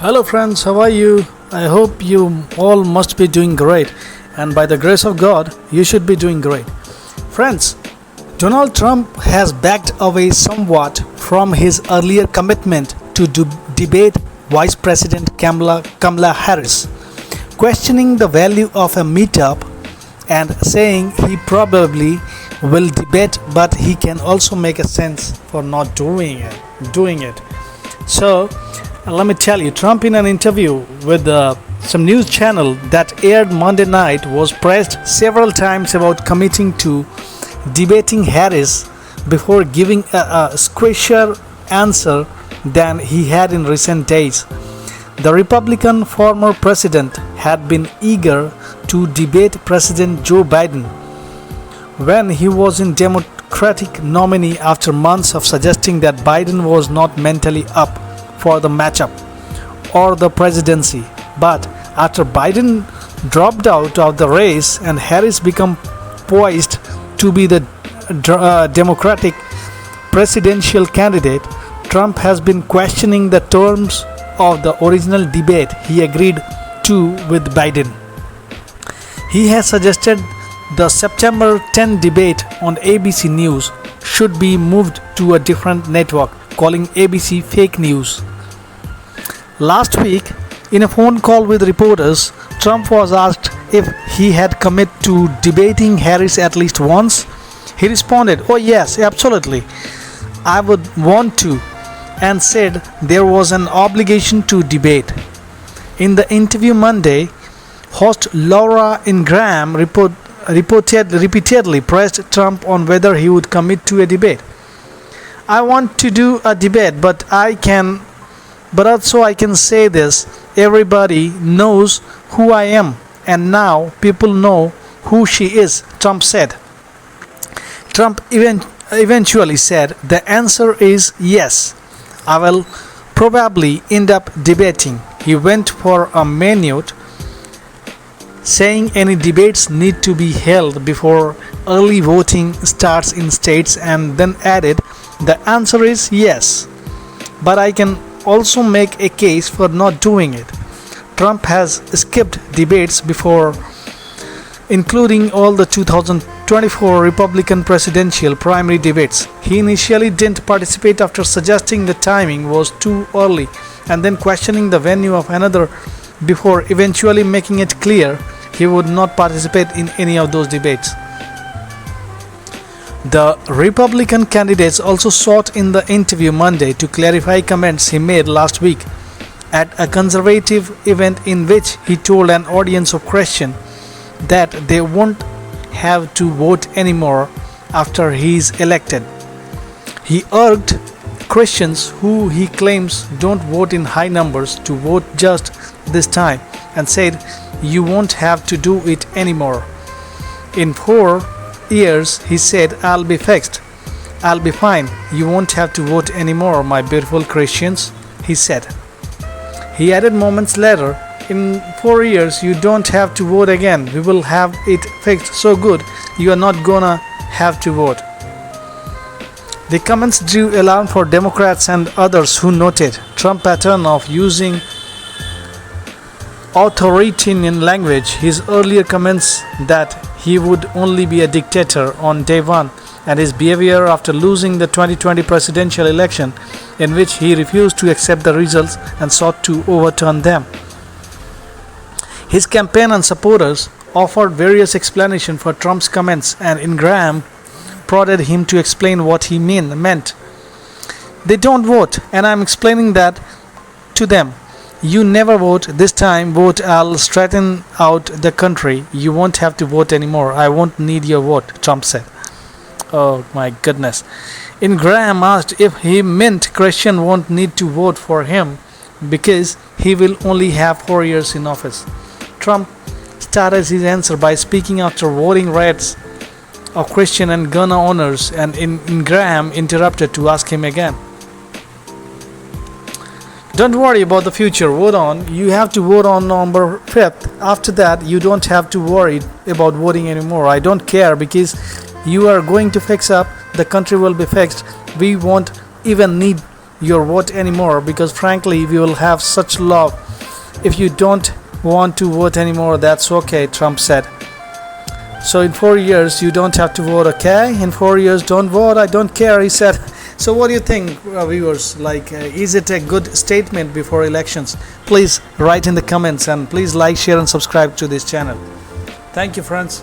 Hello, friends, how are you? I hope you all must be doing great, and by the grace of God, you should be doing great. Friends, Donald Trump has backed away somewhat from his earlier commitment to debate Vice President Kamla Harris, questioning the value of a meetup and saying he probably will debate, but he can also make a sense for not doing it. So, let me tell you, Trump, in an interview with some news channel that aired Monday night, was pressed several times about committing to debating Harris before giving a squishier answer than he had in recent days. The Republican former president had been eager to debate President Joe Biden when he was in Democratic nominee after months of suggesting that Biden was not mentally up for the matchup or the presidency. But after Biden dropped out of the race and Harris became poised to be the Democratic presidential candidate, Trump has been questioning the terms of the original debate he agreed to with Biden. He has suggested the September 10 debate on ABC News should be moved to a different network, calling ABC fake news. Last week, in a phone call with reporters, Trump was asked if he had committed to debating Harris at least once. He responded, "Oh yes, absolutely. I would want to," and said there was an obligation to debate. In the interview Monday, host Laura Ingraham repeatedly pressed Trump on whether he would commit to a debate. "I want to do a debate, but also I can say this, everybody knows who I am, and now people know who she is," Trump said. Trump eventually said, "The answer is yes. I will probably end up debating." He went for a minute, saying any debates need to be held before early voting starts in states, and then added, "The answer is yes, but I can also make a case for not doing it." Trump has skipped debates before, including all the 2024 Republican presidential primary debates. He initially didn't participate after suggesting the timing was too early and then questioning the venue of another before eventually making it clear he would not participate in any of those debates. The Republican candidates also sought in the interview Monday to clarify comments he made last week at a conservative event in which he told an audience of Christians that they won't have to vote anymore after he is elected. He urged Christians who he claims don't vote in high numbers to vote just this time and said, "You won't have to do it anymore. In 4 years," he said, "I'll be fixed. I'll be fine. You won't have to vote anymore, my beautiful Christians," he said. He added moments later, "In 4 years, you don't have to vote again. We will have it fixed so good, you are not gonna have to vote." The comments drew alarm for Democrats and others who noted Trump's pattern of using authoritarian language. His earlier comments that he would only be a dictator on day one, and his behavior after losing the 2020 presidential election, in which he refused to accept the results and sought to overturn them. His campaign and supporters offered various explanations for Trump's comments, and Ingraham prodded him to explain what he meant. "They don't vote, and I'm explaining that to them. You never vote. This time vote. I'll straighten out the country. You won't have to vote anymore. I won't need your vote," Trump said. Oh my goodness. Ingraham asked if he meant Christians won't need to vote for him because he will only have 4 years in office. Trump started his answer by speaking after voting rights of Christian and gun owners, and Ingraham interrupted to ask him again. "Don't worry about the future. Vote on. You have to vote on November 5th. After that, you don't have to worry about voting anymore. I don't care because you are going to fix up. The country will be fixed. We won't even need your vote anymore, because frankly we will have such love. If you don't want to vote anymore, that's okay, Trump said. So in 4 years you don't have to vote, okay? In 4 years don't vote, I don't care, he said. So what do you think, viewers? Is it a good statement before elections? Please write in the comments, and please like, share and subscribe to this channel. Thank you, friends.